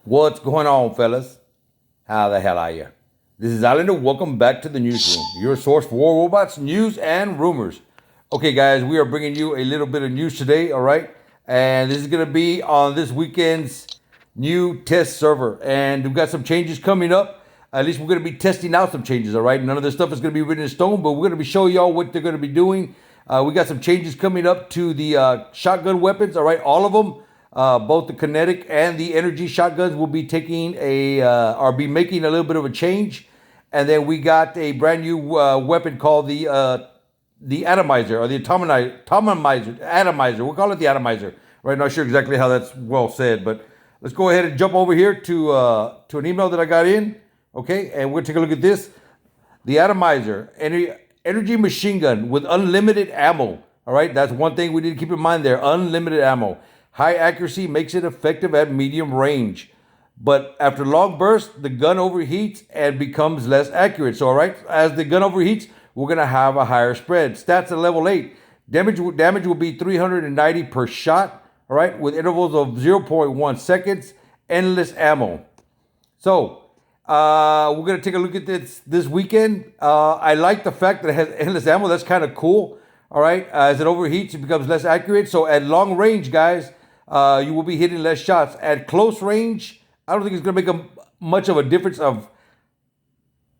What's going on, fellas? How the hell are you? This is Islander. Welcome back to the Newsroom, your source for war robots, news, and rumors. Okay, guys, we are bringing you a little bit of news today, all right? And this is going to be on this weekend's new test server. And we've got some changes coming up. At least we're going to be testing out some changes, all right? None of this stuff is going to be written in stone, but we're going to be showing y'all what they're going to be doing. We got some changes coming up to the shotgun weapons, all right? All of them. Both the kinetic and the energy shotguns will be taking be making a little bit of a change, and then we got a brand new weapon called the Atomizer or the Atomizer. We'll call it the Atomizer. Right, not sure exactly how that's well said, but let's go ahead and jump over here to an email that I got in. Okay, and we'll take a look at this. The Atomizer, energy machine gun with unlimited ammo. All right, that's one thing we need to keep in mind there. Unlimited ammo. High accuracy makes it effective at medium range. But after long bursts, the gun overheats and becomes less accurate. So, all right, as the gun overheats, we're going to have a higher spread. Stats at level 8. Damage will be 390 per shot, all right, with intervals of 0.1 seconds. Endless ammo. So, we're going to take a look at this weekend. I like the fact that it has endless ammo. That's kind of cool, all right. As it overheats, it becomes less accurate. So, at long range, guys, you will be hitting less shots. At close range, I don't think it's going to make much of a difference of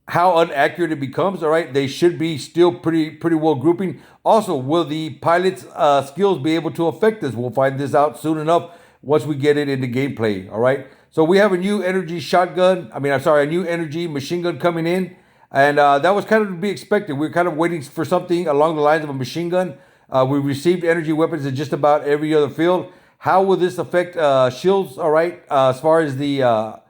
how inaccurate it becomes. All right, they should be still pretty well grouping. Also, will the pilot's skills be able to affect this? We'll find this out soon enough once we get it into gameplay. All right, so we have a new energy shotgun. A new energy machine gun coming in, and that was kind of to be expected. We were kind of waiting for something along the lines of a machine gun. We received energy weapons in just about every other field. How will this affect shields, all right, as far as the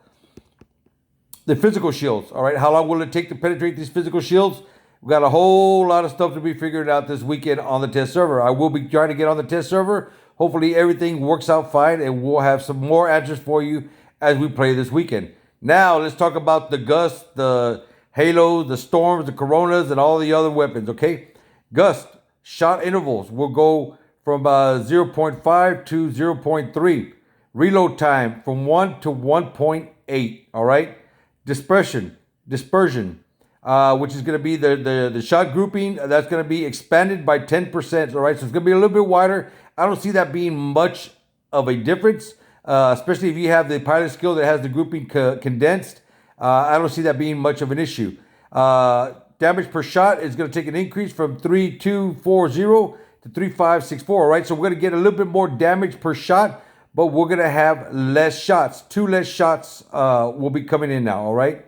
physical shields, all right? How long will it take to penetrate these physical shields? We've got a whole lot of stuff to be figured out this weekend on the test server. I will be trying to get on the test server. Hopefully everything works out fine, and we'll have some more answers for you as we play this weekend. Now, let's talk about the Gust, the Halos, the Storms, the Coronas, and all the other weapons, okay? Gust, shot intervals will go from 0.5 to 0.3. Reload time from 1 to 1.8, all right? Dispersion, which is going to be the shot grouping, that's going to be expanded by 10%, all right? So it's going to be a little bit wider. I don't see that being much of a difference, especially if you have the pilot skill that has the grouping condensed. I don't see that being much of an issue. Damage per shot is going to take an increase from 3,240 to 3,564, all right? So we're going to get a little bit more damage per shot, but we're going to have less shots. 2 less shots will be coming in now, all right?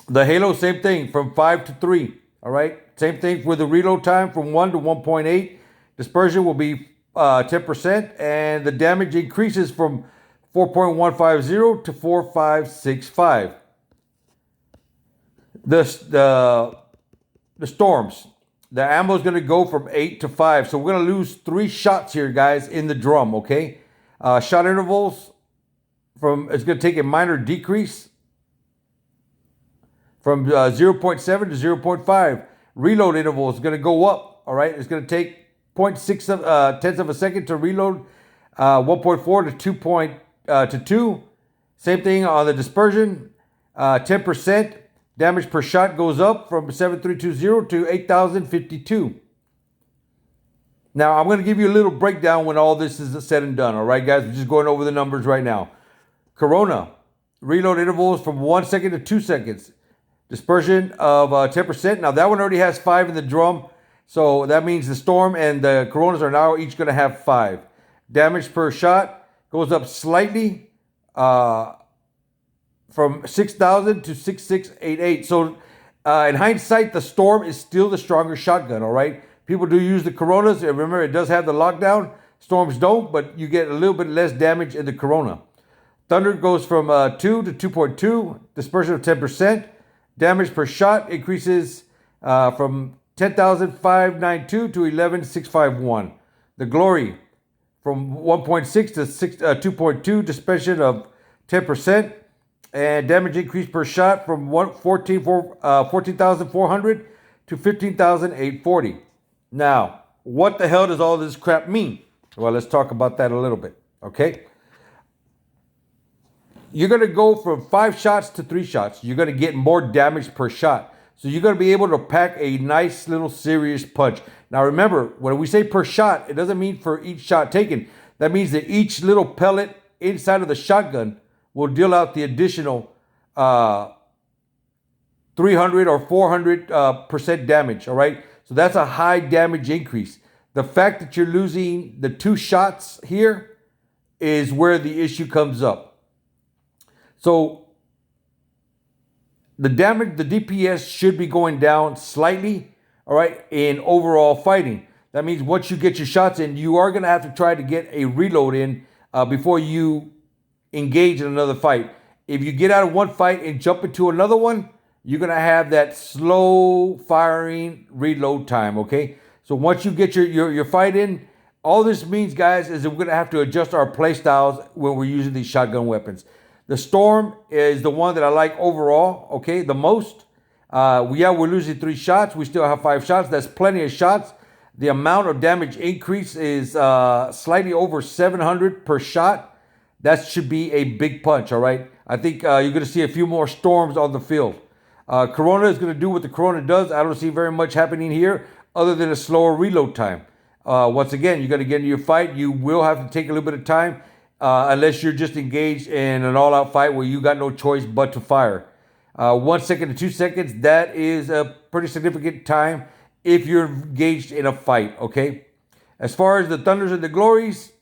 The Halo, same thing, from 5 to 3, all right? Same thing with the reload time from 1 to 1.8. Dispersion will be 10%, and the damage increases from 4.150 to 4.565. The Storms. The ammo is going to go from 8 to 5. So we're going to lose 3 shots here, guys, in the drum, okay? Shot intervals, it's going to take a minor decrease from 0.7 to 0.5. Reload interval is going to go up, all right? It's going to take 0.6 tenths of a second to reload, 1.4 to 2. Same thing on the dispersion, 10%. Damage per shot goes up from 7,320 to 8,052. Now, I'm going to give you a little breakdown when all this is said and done. All right, guys? We're just going over the numbers right now. Corona, reload intervals from 1 second to 2 seconds. Dispersion of 10%. Now, that one already has 5 in the drum. So that means the Storm and the Coronas are now each going to have 5. Damage per shot goes up slightly. From 6,000 to 6,688. So in hindsight, the Storm is still the stronger shotgun, all right? People do use the Coronas. And remember, it does have the lockdown. Storms don't, but you get a little bit less damage in the Corona. Thunder goes from 2 to 2.2. Dispersion of 10%. Damage per shot increases from 10,592 to 11,651. The Glory from 1.6 to 2.2. Dispersion of 10%. And damage increase per shot from 14,400 to 15,840. Now, what the hell does all this crap mean? Well, let's talk about that a little bit, okay? you're going to go from 5 shots to 3 shots. You're going to get more damage per shot. So you're going to be able to pack a nice little serious punch. Now remember, when we say per shot, it doesn't mean for each shot taken. That means that each little pellet inside of the shotgun will deal out the additional 300 or 400% damage, all right? So that's a high damage increase. The fact that you're losing the 2 shots here is where the issue comes up. So the damage, the DPS should be going down slightly, all right, in overall fighting. That means once you get your shots in, you are going to have to try to get a reload in before you engage in another fight. If you get out of one fight and jump into another one, you're going to have that slow firing reload time, okay? So once you get your fight in, all this means, guys, is that we're going to have to adjust our play styles when we're using these shotgun weapons. The Storm is the one that I like overall, okay, the most. We're losing 3 shots. We still have 5 shots. That's plenty of shots. The amount of damage increase is slightly over 700 per shot. That should be a big punch, all right? I think you're going to see a few more Storms on the field. Corona is going to do what the Corona does. I don't see very much happening here other than a slower reload time. Once again, you're going to get into your fight. You will have to take a little bit of time unless you're just engaged in an all-out fight where you got no choice but to fire. 1 second to 2 seconds, that is a pretty significant time if you're engaged in a fight, okay? As far as the Thunders and the Glories,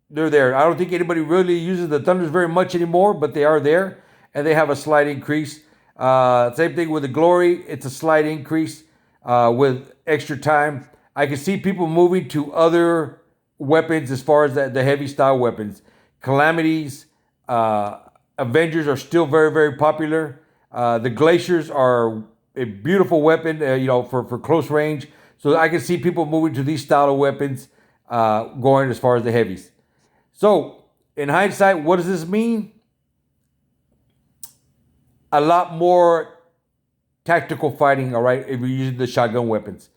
they're there. I don't think anybody really uses the Thunders very much anymore, but they are there, and they have a slight increase. Same thing with the Glory. It's a slight increase with extra time. I can see people moving to other weapons as far as the heavy style weapons. Calamities, Avengers are still very, very popular. The Glaciers are a beautiful weapon, for close range. So I can see people moving to these style of weapons going as far as the heavies. So in hindsight, what does this mean? A lot more tactical fighting, all right, if you're using the shotgun weapons.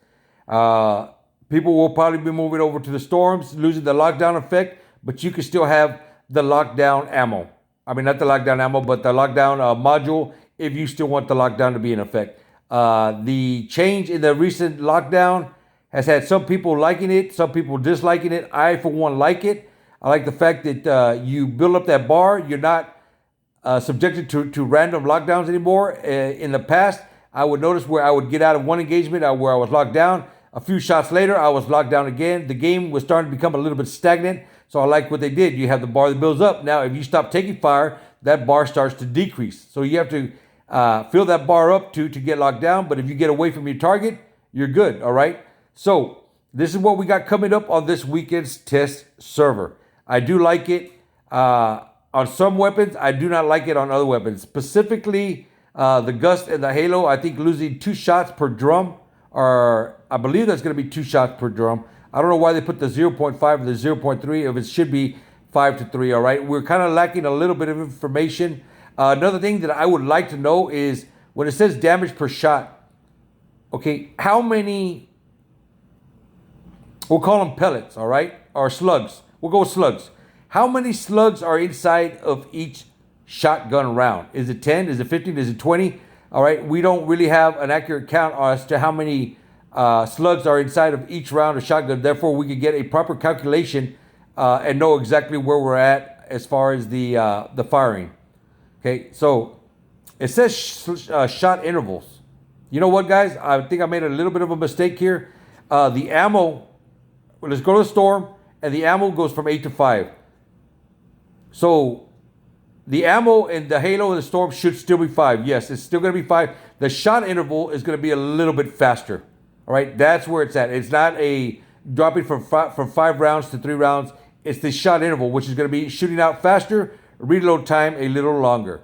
People will probably be moving over to the Storms, losing the lockdown effect, but you can still have the lockdown ammo. I mean, not the lockdown ammo, but the lockdown module, if you still want the lockdown to be in effect. The change in the recent lockdown has had some people liking it, some people disliking it. I, for one, like it. I like the fact that you build up that bar. You're not subjected to random lockdowns anymore. In the past, I would notice where I would get out of one engagement where I was locked down. A few shots later, I was locked down again. The game was starting to become a little bit stagnant. So I like what they did. You have the bar that builds up. Now, if you stop taking fire, that bar starts to decrease. So you have to fill that bar up to get locked down. But if you get away from your target, you're good, all right? So this is what we got coming up on this weekend's test server. I do like it on some weapons. I do not like it on other weapons. Specifically, the Gust and the Halo, I think losing 2 shots per drum, or I believe that's going to be 2 shots per drum. I don't know why they put the 0.5 and the 0.3 if it should be 5 to 3, all right? We're kind of lacking a little bit of information. Another thing that I would like to know is when it says damage per shot, okay, how many, we'll call them pellets, all right, or slugs. We'll go with slugs. How many slugs are inside of each shotgun round? Is it 10? Is it 15? Is it 20? All right, we don't really have an accurate count as to how many slugs are inside of each round of shotgun. Therefore, we can get a proper calculation and know exactly where we're at as far as the firing. Okay, so it says shot intervals. You know what, guys? I think I made a little bit of a mistake here. The ammo, let's go to the Storm, and the ammo goes from 8 to 5. So the ammo in the Halo and the Storm should still be 5. Yes, it's still going to be 5. The shot interval is going to be a little bit faster. All right, that's where it's at. It's not a dropping from 5 rounds to 3 rounds. It's the shot interval, which is going to be shooting out faster, reload time a little longer.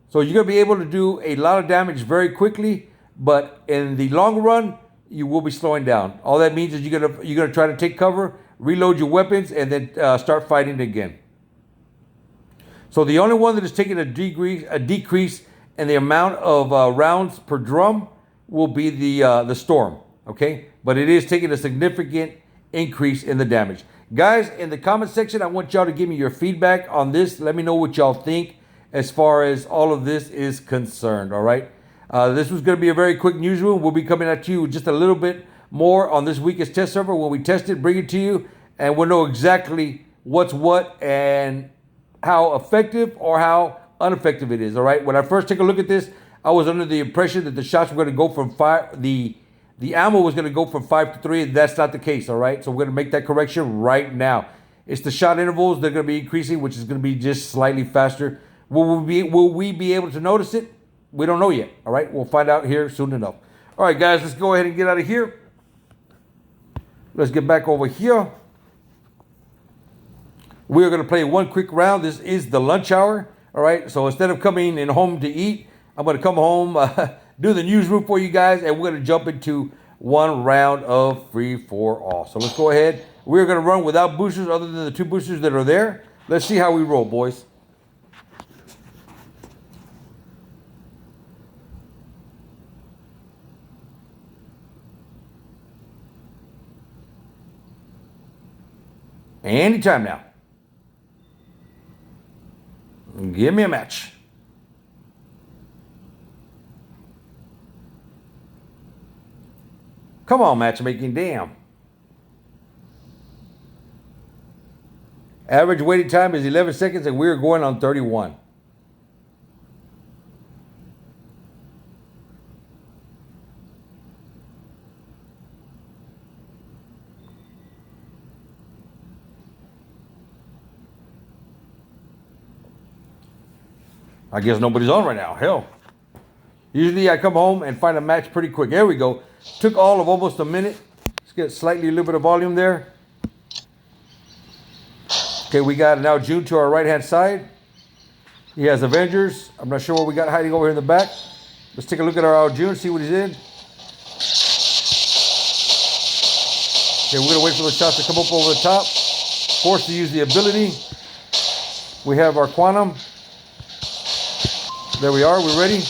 So you're going to be able to do a lot of damage very quickly, but in the long run, you will be slowing down. All that means is you're going to try to take cover, reload your weapons, and then start fighting again. So the only one that is taking a decrease in the amount of rounds per drum will be the Storm, okay? But it is taking a significant increase in the damage. Guys, in the comment section, I want y'all to give me your feedback on this. Let me know what y'all think as far as all of this is concerned, all right? This was going to be a very quick newsroom. We'll be coming at you just a little bit more on this week's test server. When we test it, bring it to you, and we'll know exactly what's what and how effective or how ineffective it is, all right? When I first took a look at this, I was under the impression that the shots were going to go from 5, the ammo was going to go from 5 to 3, and that's not the case, all right? So we're going to make that correction right now. It's the shot intervals that are going to be increasing, which is going to be just slightly faster. Will we be able to notice it? We don't know yet, all right? We'll find out here soon enough. All right, guys, let's go ahead and get out of here. Let's get back over here. We're going to play one quick round. This is the lunch hour, all right? So instead of coming in home to eat, I'm going to come home, do the newsroom for you guys, and we're going to jump into one round of free-for-all. So let's go ahead. We're going to run without boosters other than the 2 boosters that are there. Let's see how we roll, boys. Anytime now. Give me a match. Come on, matchmaking, damn. Average waiting time is 11 seconds, and we're going on 31. I guess nobody's on right now. Hell. Usually I come home and find a match pretty quick. There we go. Took all of almost a minute. Let's get slightly a little bit of volume there. Okay, we got an Ao-Jun to our right-hand side. He has Avengers. I'm not sure what we got hiding over here in the back. Let's take a look at our Ao-Jun, see what he's in. Okay, we're going to wait for the shots to come up over the top. Forced to use the ability. We have our Quantum. There we are. We're ready.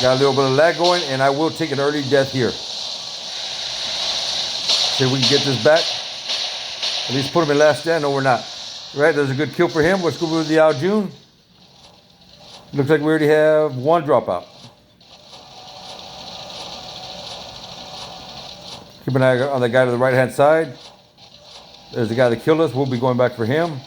Got a little bit of lag going, and I will take an early death here. See if we can get this back. At least put him in last stand. No, we're not. Right, there's a good kill for him. Let's go with the Ao-Jun. Looks like we already have 1 dropout. Keep an eye on the guy to the right-hand side. There's the guy that killed us. We'll be going back for him.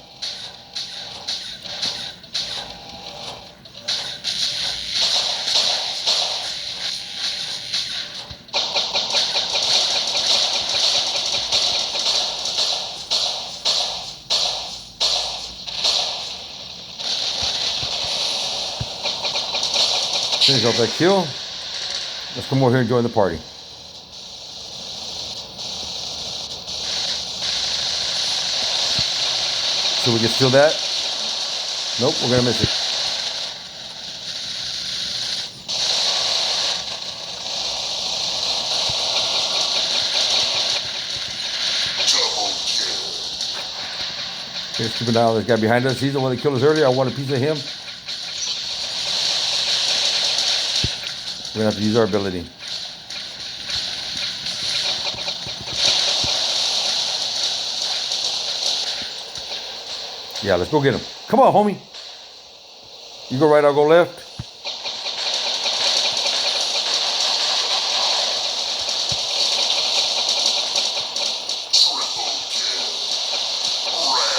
Finish off that kill. Let's come over here and join the party. So we can steal that. Nope, we're gonna miss it. Okay, let's keep an eye on this guy behind us. He's the one that killed us earlier. I want a piece of him. We're gonna have to use our ability. Yeah, let's go get him. Come on, homie. You go right, I'll go left.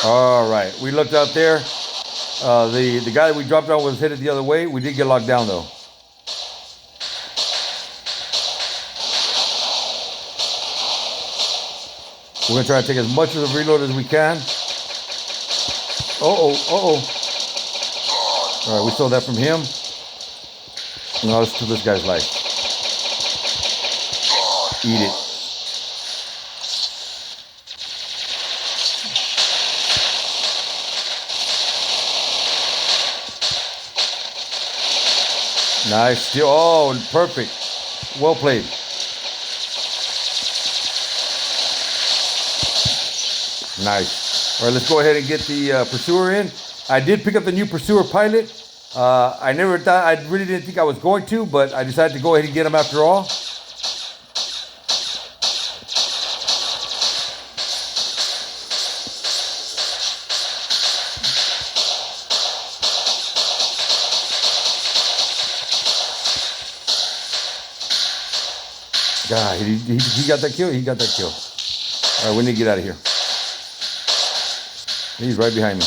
All right, we looked out there. The guy that we dropped on was headed the other way. We did get locked down though. We're gonna try to take as much of the reload as we can. All right, we stole that from him. Now let's steal this guy's life. Eat it. Nice steal. Oh, perfect. Well played. Nice. All right, let's go ahead and get the pursuer in. I did pick up the new pursuer pilot. I never thought, I really didn't think I was going to, but I decided to go ahead and get him after all. God, he got that kill? He got that kill. All right, we need to get out of here. He's right behind me.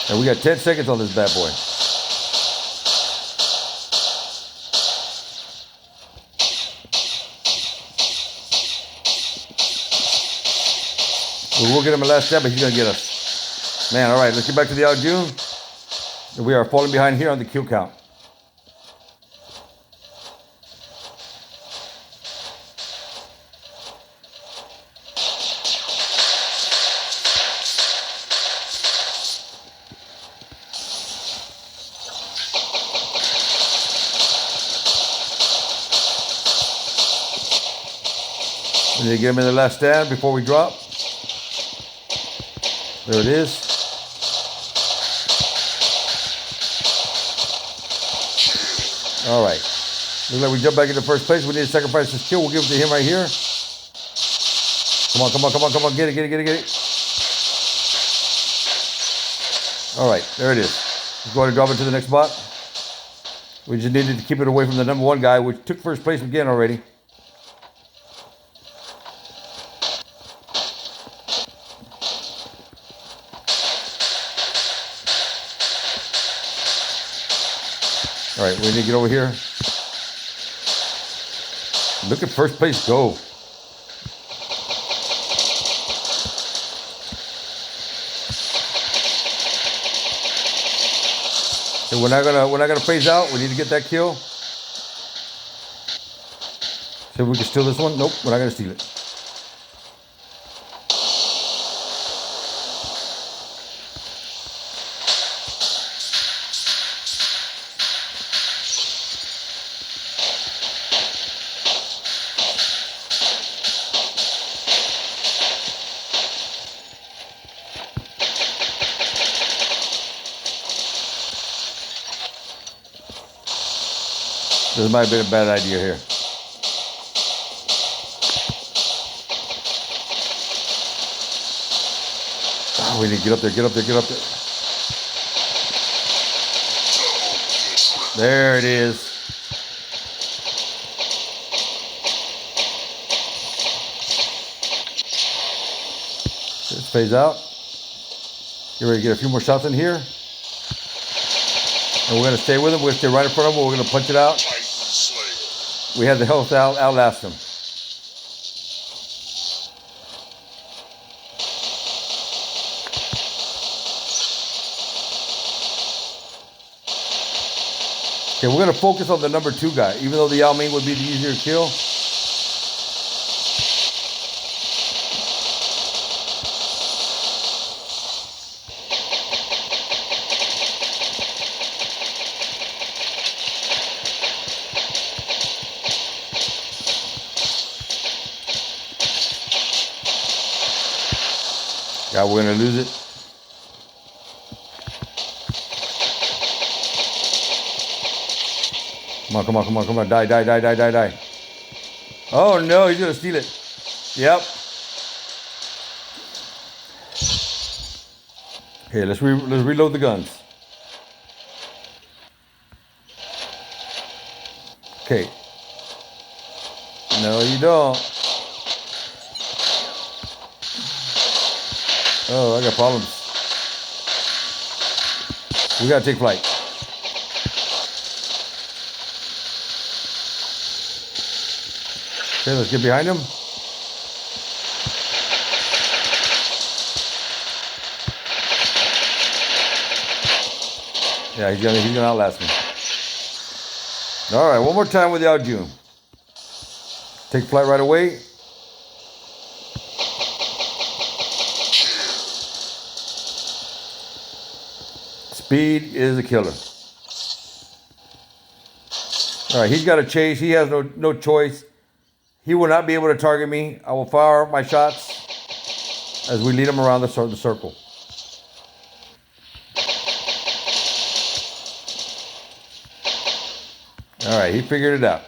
And we got 10 seconds on this bad boy. We'll get him a last step, but he's going to get us. Man, all right, let's get back to the Ao-Jun. We are falling behind here on the kill count. We need to get him in the last stand before we drop. There it is. All right. Looks like we jump back into first place. We need to sacrifice this kill. We'll give it to him right here. Come on, come on, come on, come on. Get it, get it, get it, get it. All right, there it is. Let's go ahead and drop it to the next spot. We just needed to keep it away from the number one guy, which took first place again already. All right, we need to get over here. Look at first place go. So we're not gonna phase out. We need to get that kill. See if we can steal this one. Nope, we're not gonna steal it. This might have been a bad idea here. Oh, we need to get up there, get up there, get up there. There it is. Let's phase out. Get ready to get a few more shots in here. And we're going to stay with him. We're going to stay right in front of him. We're going to punch it out. We have the health to outlast him. Okay, we're going to focus on the number two guy. Even though the Yao Ming would be the easier kill. God, we're going to lose it. Come on, come on, come on, come on. Die, die, die, die, die, die. Oh, no, he's going to steal it. Yep. Okay, let's reload the guns. Okay. No, you don't. Oh, I got problems. We gotta take flight. Okay, let's get behind him. Yeah, he's gonna outlast me. All right, one more time with the Ao-Jun. Take flight right away. Speed is a killer. All right, he's got to chase. He has no choice. He will not be able to target me. I will fire my shots as we lead him around the circle. All right, he figured it out.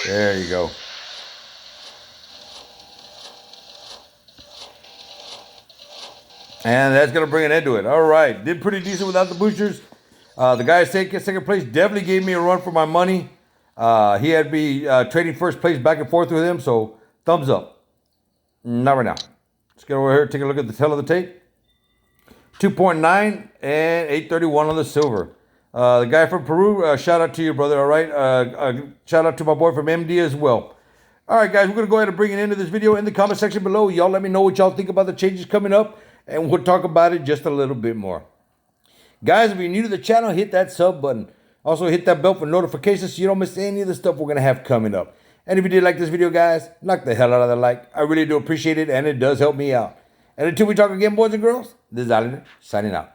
There you go. And that's going to bring an end to it. All right. Did pretty decent without the boosters. The guy taking second place definitely gave me a run for my money. He had me trading first place back and forth with him. So thumbs up. Not right now. Let's get over here, take a look at the tail of the tape. 2.9 and 831 on the silver. The guy from Peru, shout out to you, brother. All right. Shout out to my boy from MD as well. All right, guys, we're going to go ahead and bring an end to this video in the comment section below. Y'all let me know what y'all think about the changes coming up, and we'll talk about it just a little bit more. Guys, if you're new to the channel, hit that sub button. Also, hit that bell for notifications so you don't miss any of the stuff we're going to have coming up. And if you did like this video, guys, knock the hell out of the like. I really do appreciate it, and it does help me out. And until we talk again, boys and girls, this is Islander signing out.